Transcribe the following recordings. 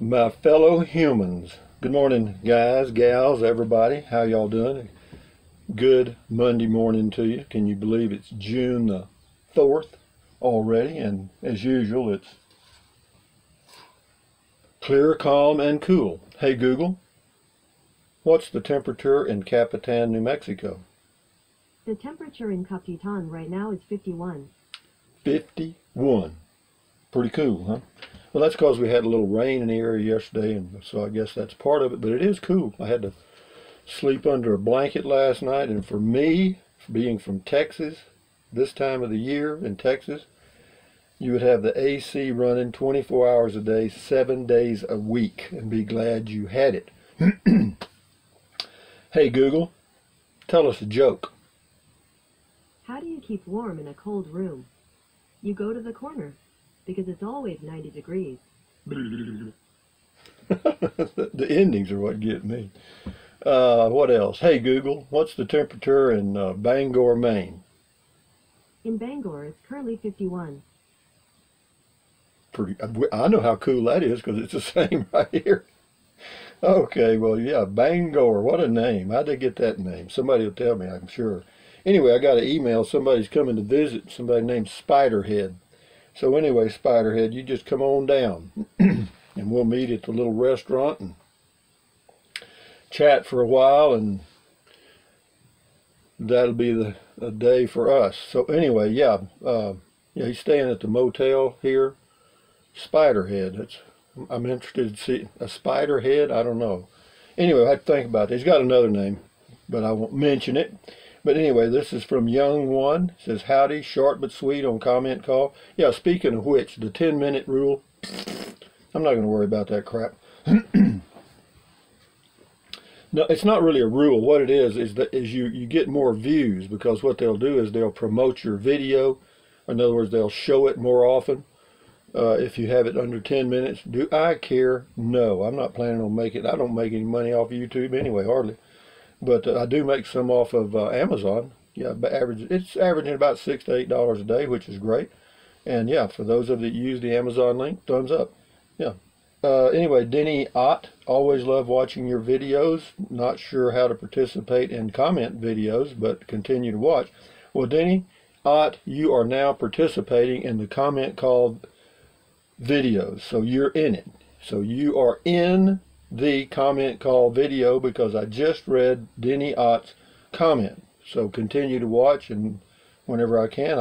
My fellow humans, good morning, guys, gals, everybody. How y'all doing? Good Monday morning to you. Can you believe it's June the 4th already? And as usual, it's clear, calm, and cool. Hey Google, what's the temperature in Capitan, New Mexico? The temperature in Capitan right now is 51. 51. Pretty cool, huh? Well, that's because we had a little rain in the area yesterday, and so I guess that's part of it, but it is cool. I had to sleep under a blanket last night, and for me, being from Texas, this time of the year in Texas, you would have the AC running 24 hours a day, 7 days a week, and be glad you had it. Hey Google, tell us a joke. How do you keep warm in a cold room? You go to the corner, because it's always 90 degrees. The endings are what get me. What else? Hey Google, what's the temperature in Bangor, Maine? In Bangor, it's currently 51. I know how cool that is because it's the same right here. Okay, well, yeah, Bangor, what a name. How did they get that name? Somebody will tell me, I'm sure. Anyway, I got an email. Somebody's coming to visit, somebody named Spiderhead. So anyway, Spiderhead, you just come on down and we'll meet at the little restaurant and chat for a while, and that'll be the day for us. So anyway, yeah, he's staying at the motel here. Spiderhead. I'm interested to see a Spiderhead. I don't know. Anyway, I have to think about it. He's got another name, but I won't mention it. But anyway, this is from Young One. It says, howdy, short but sweet on comment call. Yeah, speaking of which, the 10-minute rule, I'm not going to worry about that crap. No, it's not really a rule. What it is that you get more views, because what they'll do is they'll promote your video. In other words, they'll show it more often if you have it under 10 minutes. Do I care? No, I'm not planning on making it. I don't make any money off of YouTube anyway, hardly. But I do make some off of Amazon. Yeah, it's averaging about $6 to $8 a day, which is great. And yeah, for those of you that use the Amazon link, thumbs up. Yeah. Anyway, Denny Ott, always love watching your videos. Not sure how to participate in comment videos, but continue to watch. Well, Denny Ott, you are now participating in the comment called videos. So you're in it. So you are in the comment call video because I just read Denny Ott's comment. So continue to watch, and whenever I can,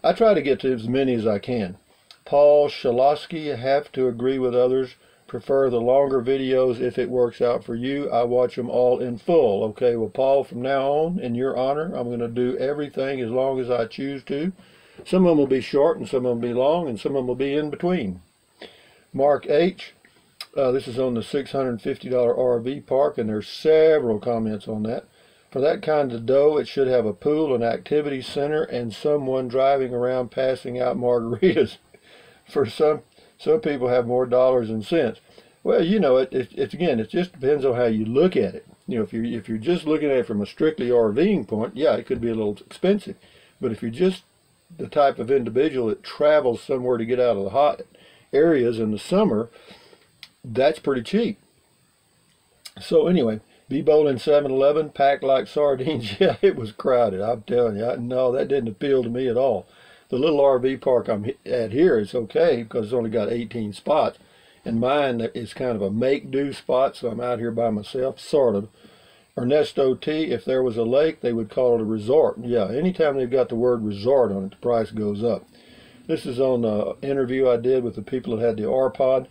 I try to get to as many as I can. Paul Shalosky, have to agree with others. Prefer the longer videos if it works out for you. I watch them all in full. Okay, well, Paul, from now on, in your honor, I'm going to do everything as long as I choose to. Some of them will be short, and some of them will be long, and some of them will be in between. Mark H., this is on the $650 RV park, and there's several comments on that. For that kind of dough, it should have a pool, an activity center, and someone driving around passing out margaritas. For some people have more dollars than cents. Well, you know, it's again, it just depends on how you look at it. You know, if you're just looking at it from a strictly RVing point, yeah, it could be a little expensive. But if you're just the type of individual that travels somewhere to get out of the hot areas in the summer, that's pretty cheap. So anyway, B-Bowl in 7-Eleven, packed like sardines. Yeah, it was crowded, I'm telling you. No, that didn't appeal to me at all. The little RV park I'm at here is okay because it's only got 18 spots. And mine is kind of a make-do spot, so I'm out here by myself, sort of. Ernesto T., if there was a lake, they would call it a resort. Yeah, anytime they've got the word resort on it, the price goes up. This is on an interview I did with the people that had the R-Pod.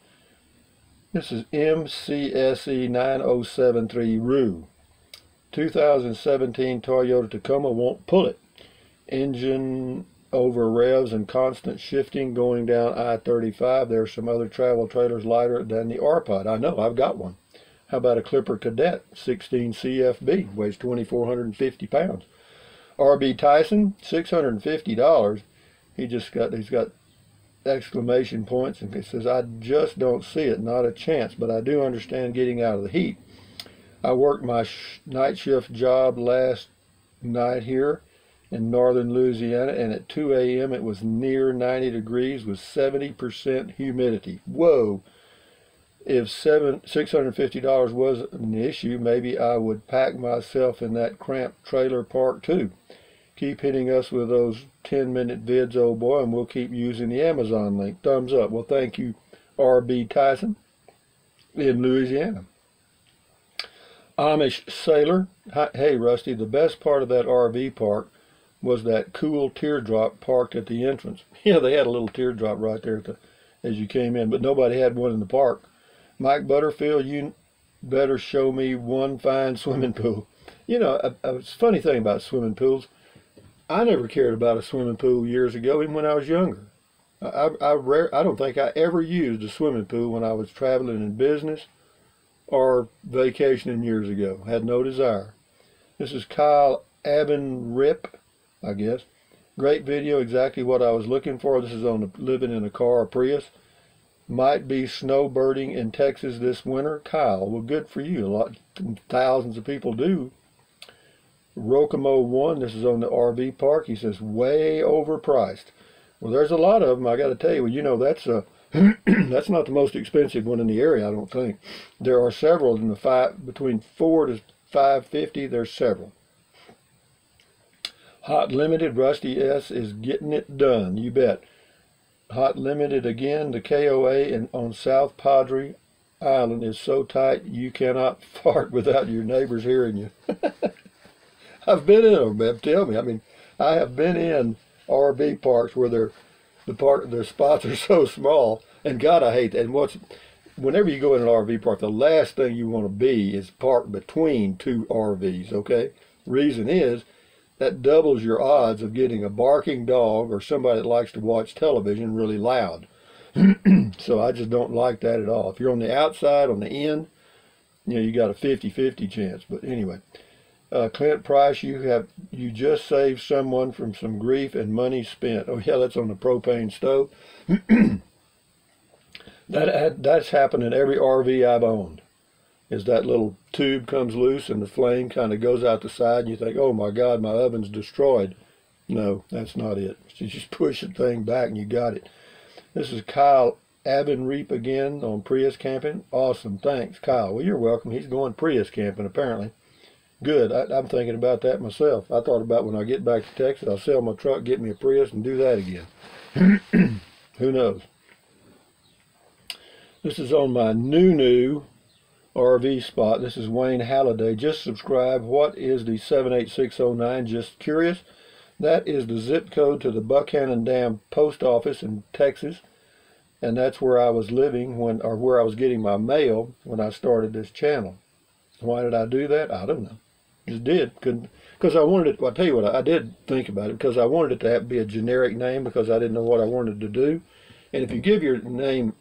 This is MCSE 9073 RU. 2017 Toyota Tacoma won't pull it. Engine over revs and constant shifting going down I-35. There are some other travel trailers lighter than the R-Pod. I know, I've got one. How about a Clipper Cadet 16 CFB? Weighs 2,450 pounds. RB Tyson, $650. He's got exclamation points, and he says, I just don't see it, not a chance, but I do understand getting out of the heat. I worked my night shift job last night here in northern Louisiana, and at 2 a.m. it was near 90 degrees with 70% humidity. Whoa, if $650 was an issue, maybe I would pack myself in that cramped trailer park too. Keep hitting us with those 10-minute vids, old boy, and we'll keep using the Amazon link. Thumbs up. Well, thank you, R.B. Tyson in Louisiana. Amish Sailor. Hey, Rusty, the best part of that RV park was that cool teardrop parked at the entrance. Yeah, they had a little teardrop right there as you came in, but nobody had one in the park. Mike Butterfield, you better show me one fine swimming pool. You know, a funny thing about swimming pools, I never cared about a swimming pool years ago, even when I was younger. I don't think I ever used a swimming pool when I was traveling in business or vacationing years ago. Had no desire. This is Kyle Rip, I guess. Great video, exactly what I was looking for. This is on the living in a car, a Prius. Might be snowbirding in Texas this winter. Kyle, well, good for you. Thousands of people do. Rokomo 1, this is on the RV park. He says, way overpriced. Well, there's a lot of them. I got to tell you, well, you know, that's that's not the most expensive one in the area, I don't think. There are several in the between $4 to $5.50. There's several. Hot Limited, Rusty S is getting it done. You bet. Hot Limited again, the KOA on South Padre Island is so tight you cannot fart without your neighbors hearing you. I've been in them, man. Tell me. I mean, I have been in RV parks where their spots are so small, and God, I hate that. And whenever you go in an RV park, the last thing you want to be is parked between two RVs. Okay. Reason is, that doubles your odds of getting a barking dog or somebody that likes to watch television really loud. So I just don't like that at all. If you're on the outside, on the end, you know, you got a 50-50 chance. But anyway, Clint Price, you just saved someone from some grief and money spent. Oh yeah, that's on the propane stove. That's happened in every RV I've owned. Is that little tube comes loose and the flame kind of goes out the side and you think, oh my God, my oven's destroyed. No, that's not it. You just push the thing back and you got it. This is Kyle Reap again on Prius camping. Awesome, thanks Kyle. Well, you're welcome. He's going Prius camping apparently. Good, I'm thinking about that myself. I thought about when I get back to Texas, I'll sell my truck, get me a Prius and do that again. Who knows? This is on my new RV spot. This is Wayne Halliday. Just subscribe. What is the 78609? Just curious. That is the zip code to the Buchanan Dam post office in Texas, and that's where I was living where I was getting my mail when I started this channel. Why did I do that? I don't know. Just did. Couldn't, because I wanted it. Well, I'll tell you what, I did think about it because I wanted it to be a generic name because I didn't know what I wanted to do. And if you give your name,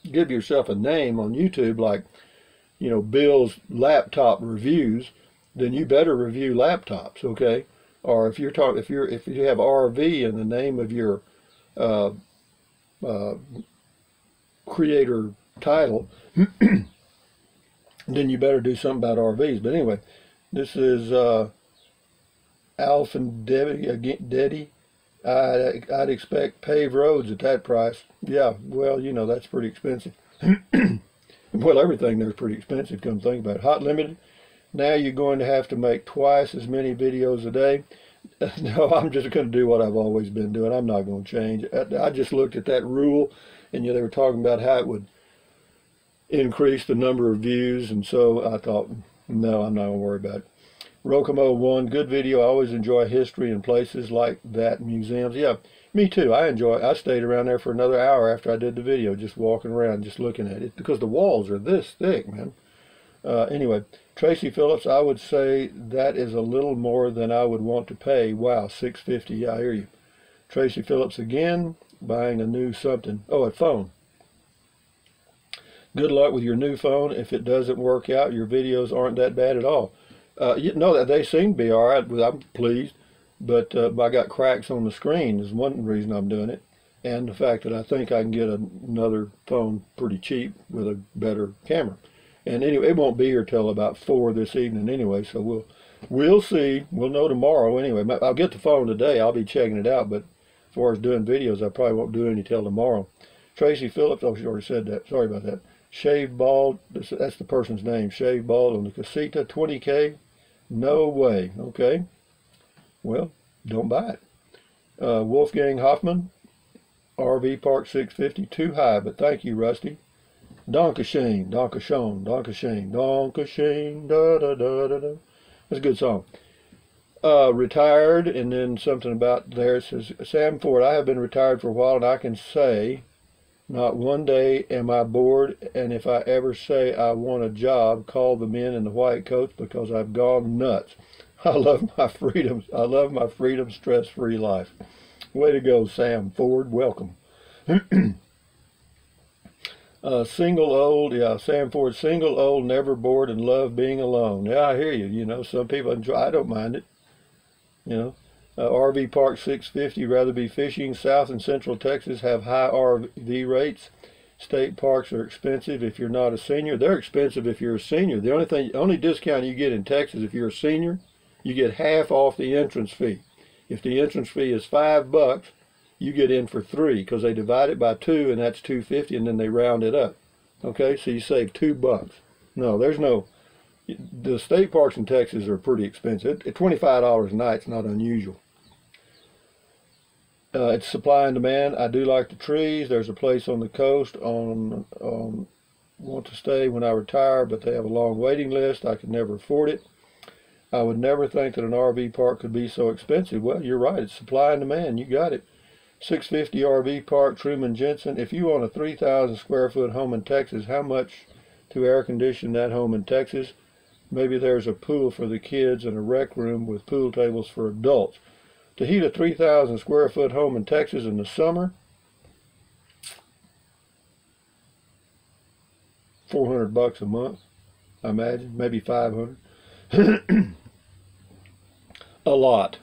give yourself a name on YouTube like, you know, Bill's laptop reviews, then you better review laptops, okay? Or if you have RV in the name of your creator title, then you better do something about RVs. But anyway, this is Alf and Deddy. I'd expect paved roads at that price. Yeah, well, you know, that's pretty expensive. Well, everything there's pretty expensive, come think about it. Hot Limited, now you're going to have to make twice as many videos a day. No, I'm just going to do what I've always been doing. I'm not going to change. I just looked at that rule, and you know, they were talking about how it would increase the number of views, and so I thought, no, I'm not going to worry about it. Rokomo 1, good video. I always enjoy history and places like that, museums. Yeah, me too. I stayed around there for another hour after I did the video, just walking around, just looking at it, because the walls are this thick, man. Anyway, Tracy Phillips, I would say that is a little more than I would want to pay. Wow, $650. Yeah, I hear you. Tracy Phillips again, buying a new something. Oh, a phone. Good luck with your new phone. If it doesn't work out, your videos aren't that bad at all. You know that they seem to be all right. I'm pleased, but I got cracks on the screen is one reason I'm doing it, and the fact that I think I can get another phone pretty cheap with a better camera. And anyway, it won't be here till about 4 this evening anyway, so we'll see. We'll know tomorrow anyway. I'll get the phone today. I'll be checking it out, but as far as doing videos, I probably won't do any till tomorrow. Tracy Phillips, oh, she already said that. Sorry about that. Shaved bald, that's the person's name, shaved bald on the Casita, 20K. No way. Okay. Well, don't buy it. Wolfgang Hoffman, RV Park 650, too high, but thank you, Rusty. Donkashane, Donkashone, Donkashane, Donkashane, da da da da da. That's a good song. Retired, and then something about there. It says, Sam Ford, I have been retired for a while, and I can say, not one day am I bored, and if I ever say I want a job, call the men in the white coats because I've gone nuts. I love my freedom. I love my freedom, stress-free life. Way to go, Sam Ford. Welcome. Single old, yeah, Sam Ford, single old, never bored, and love being alone. Yeah, I hear you. You know, some people enjoy. I don't mind it. You know, RV Park 650, rather be fishing. South and Central Texas have high RV rates. State parks are expensive if you're not a senior. They're expensive if you're a senior. The only discount you get in Texas if you're a senior, you get half off the entrance fee. If the entrance fee is $5, you get in for 3 because they divide it by 2, and that's $2.50, and then they round it up. Okay, so you save $2. No, there's no. The state parks in Texas are pretty expensive. At $25 a night, it's not unusual. It's supply and demand. I do like the trees. There's a place on the coast want to stay when I retire, but they have a long waiting list. I could never afford it. I would never think that an RV park could be so expensive. Well, you're right. It's supply and demand. You got it. 650 RV Park, Truman Jensen. If you own a 3,000 square foot home in Texas, how much to air condition that home in Texas? Maybe there's a pool for the kids and a rec room with pool tables for adults. To heat a 3,000 square foot home in Texas in the summer, $400 a month, I imagine, maybe 500. A lot.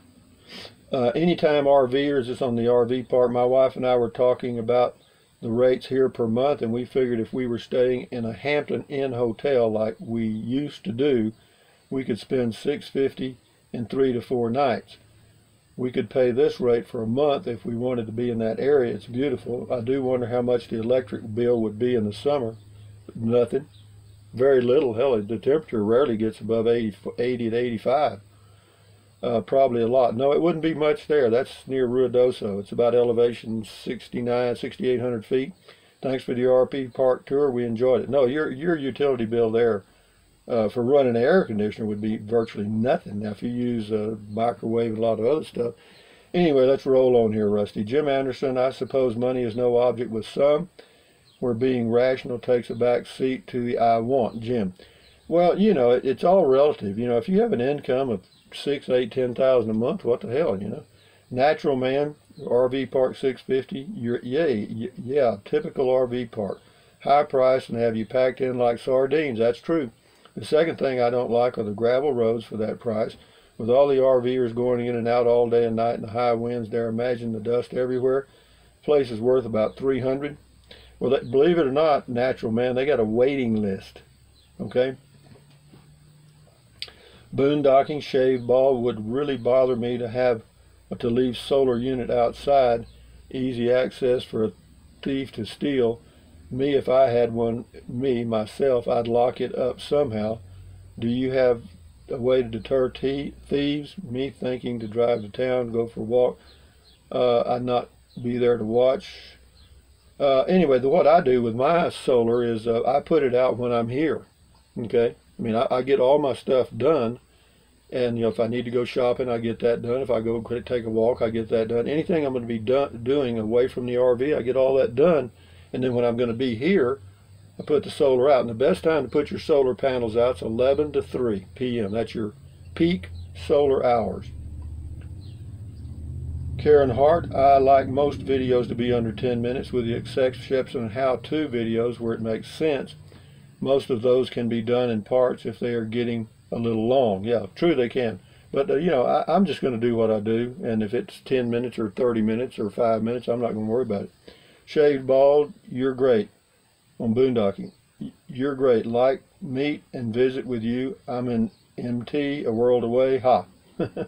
Anytime RVers, it's on the RV park. My wife and I were talking about the rates here per month, and we figured if we were staying in a Hampton Inn hotel like we used to do, we could spend $650 in 3 to 4 nights. We could pay this rate for a month if we wanted to be in that area. It's beautiful. I do wonder how much the electric bill would be in the summer. Nothing. Very little. Hell, the temperature rarely gets above 80 to 85. Probably a lot. No, it wouldn't be much there. That's near Ruidoso. It's about elevation 6,800 feet. Thanks for the RP park tour. We enjoyed it. No, your utility bill there for running an air conditioner would be virtually nothing. Now, if you use a microwave and a lot of other stuff. Anyway, let's roll on here, Rusty. Jim Anderson, I suppose money is no object with some, where being rational takes a back seat to the I want. Jim. Well, you know, it's all relative. You know, if you have an income of 6, 8, 10,000 a month, what the hell, you know? Natural Man, RV Park 650, yeah, typical RV park. High price and have you packed in like sardines. That's true. The second thing I don't like are the gravel roads for that price. With all the RVers going in and out all day and night and the high winds there, imagine the dust everywhere. Place is worth about $300. Well, believe it or not, Natural Man, they got a waiting list. Okay? Boondocking, shaved bald, would really bother me to leave solar unit outside. Easy access for a thief to steal. Me, if I had one, myself, I'd lock it up somehow. Do you have a way to deter thieves? Me thinking to drive to town, go for a walk. I'd not be there to watch. Anyway, what I do with my solar is I put it out when I'm here. Okay? I mean, I get all my stuff done, and you know, if I need to go shopping, I get that done. If I go take a walk, I get that done. Anything I'm going to be doing away from the RV, I get all that done. And then when I'm going to be here, I put the solar out. And the best time to put your solar panels out is 11 to 3 p.m. That's your peak solar hours. Karen Hart, I like most videos to be under 10 minutes with the exception of how-to videos where it makes sense. Most of those can be done in parts if they are getting a little long. Yeah, true, they can. But, you know, I'm just going to do what I do. And if it's 10 minutes or 30 minutes or 5 minutes, I'm not going to worry about it. Shaved bald, you're great on Boondocking. You're great. Like, meet, and visit with you. I'm in MT, a world away. Ha.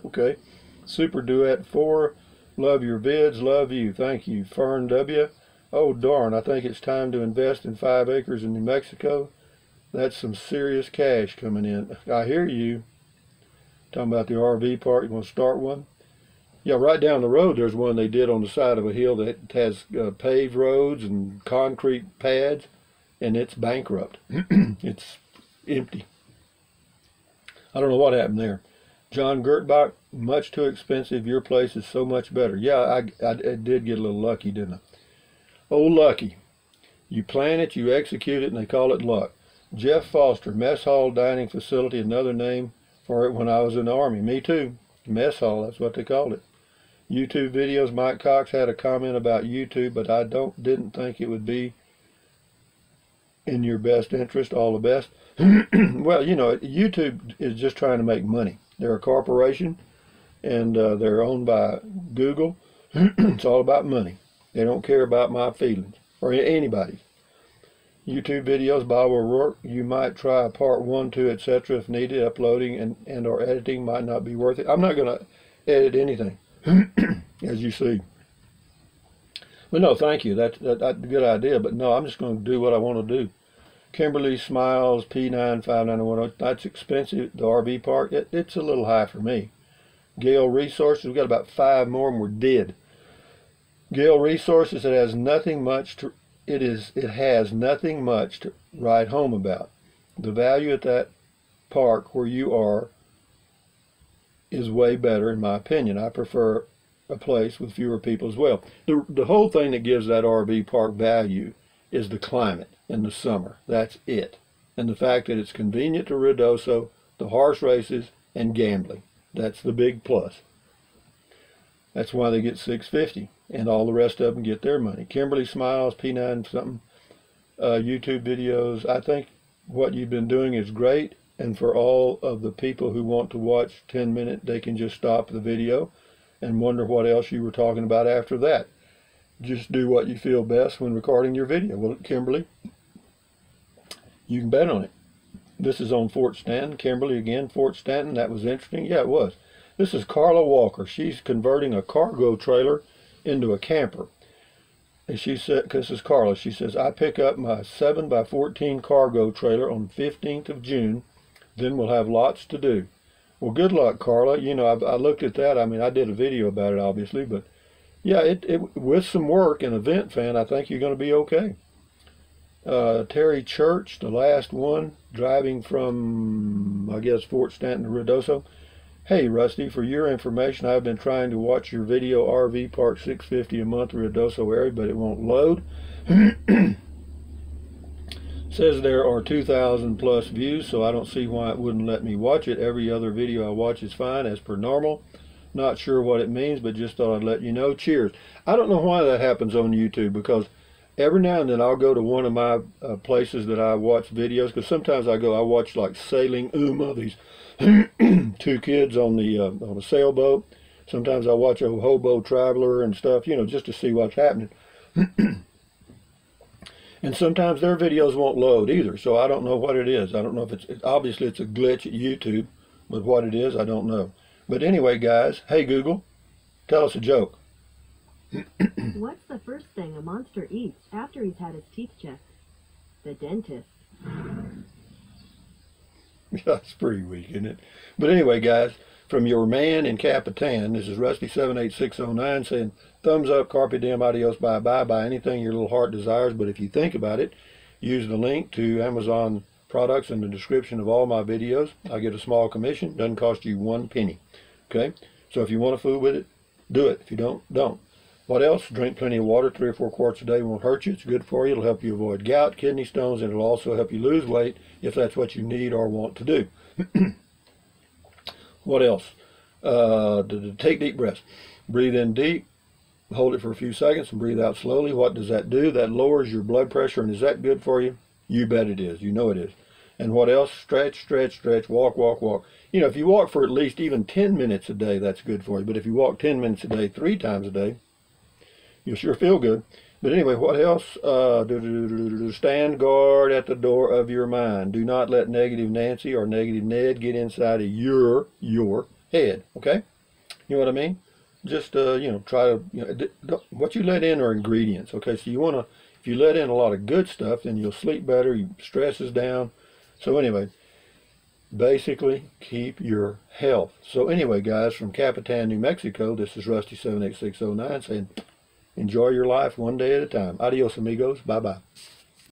Okay. Super Duet 4. Love your vids. Love you. Thank you. Fern W. Oh darn, I think it's time to invest in 5 acres in New Mexico. That's some serious cash coming in. I hear you. Talking about the RV park, you want to start one? Yeah, right down the road there's one they did on the side of a hill that has paved roads and concrete pads, and it's bankrupt. It's empty. I don't know what happened there. John Gertbach, much too expensive. Your place is so much better. Yeah, I did get a little lucky, didn't I? Oh, lucky. You plan it, you execute it, and they call it luck. Jeff Foster, mess hall dining facility, another name for it when I was in the Army. Me too. Mess hall, that's what they called it. YouTube videos. Mike Cox had a comment about YouTube, but I didn't think it would be in your best interest. All the best. Well, you know, YouTube is just trying to make money. They're a corporation, and they're owned by Google. It's all about money. They don't care about my feelings or anybody's. YouTube videos, Bob O'Rourke. You might try part 1, 2, etc. if needed. Uploading and or editing might not be worth it. I'm not going to edit anything, as you see. But no, thank you. That's a good idea. But no, I'm just going to do what I want to do. Kimberly Smiles, P9591. That's expensive. The RV park, it's a little high for me. Gale Resources, we've got about 5 more and we're dead. Gale Resources, it has nothing much to write home about. The value at that park where you are is way better in my opinion. I prefer a place with fewer people as well. The whole thing that gives that RV park value is the climate in the summer. That's it. And the fact that it's convenient to Ruidoso, the horse races, and gambling. That's the big plus. That's why they get $650, and all the rest of them get their money. Kimberly Smiles, P9 something, YouTube videos. I think what you've been doing is great, and for all of the people who want to watch 10 minutes, they can just stop the video and wonder what else you were talking about after that. Just do what you feel best when recording your video. Well, Kimberly, you can bet on it. This is on Fort Stanton. Kimberly again, Fort Stanton. That was interesting. Yeah, it was. This is Carla Walker. She's converting a cargo trailer into a camper. And she said, because this is Carla, she says, I pick up my 7x14 cargo trailer on 15th of June. Then we'll have lots to do. Well, good luck, Carla. You know, I looked at that. I mean, I did a video about it, obviously. But, yeah, with some work and event fan, I think you're going to be okay. Terry Church, the last one, driving from, I guess, Fort Stanton to Ruidoso. Hey, Rusty, for your information, I've been trying to watch your video RV Park $650 a month Ruidoso area, but it won't load. Says there are 2,000 plus views, so I don't see why it wouldn't let me watch it. Every other video I watch is fine, as per normal. Not sure what it means, but just thought I'd let you know. Cheers. I don't know why that happens on YouTube, because every now and then I'll go to one of my places that I watch videos, because sometimes I watch like Sailing Uma, these 2 kids on a sailboat. Sometimes I watch a hobo traveler and stuff, you know, just to see what's happening. And sometimes their videos won't load either, so I don't know what it is. I don't know if obviously it's a glitch at YouTube, but what it is, I don't know. But anyway, guys, hey Google, tell us a joke. What's the first thing a monster eats after he's had his teeth checked? The dentist. That's pretty weak, isn't it? But anyway, guys, from your man in Capitan, this is Rusty78609 saying, thumbs up, carpe diem, adios, bye-bye, buy anything your little heart desires. But if you think about it, use the link to Amazon products in the description of all my videos. I get a small commission. Doesn't cost you 1 penny. Okay? So if you want to fool with it, do it. If you don't, don't. What else? Drink plenty of water. 3 or 4 quarts a day won't hurt you. It's good for you. It'll help you avoid gout, kidney stones, and it'll also help you lose weight if that's what you need or want to do. What else? Take deep breaths. Breathe in deep. Hold it for a few seconds and breathe out slowly. What does that do? That lowers your blood pressure. And is that good for you? You bet it is. You know it is. And what else? Stretch, stretch, stretch. Walk, walk, walk. You know, if you walk for at least even 10 minutes a day, that's good for you. But if you walk 10 minutes a day, 3 times a day, you'll sure feel good. But anyway, what else? Stand guard at the door of your mind. Do not let negative Nancy or negative Ned get inside of your head. Okay? You know what I mean? just try to, what you let in are ingredients. Okay, so you want to, if you let in a lot of good stuff, then you'll sleep better, your stress is down. So anyway, basically keep your health. So anyway, guys, from Capitan, New Mexico, this is Rusty 78609 saying, enjoy your life one day at a time. Adios, amigos. Bye bye.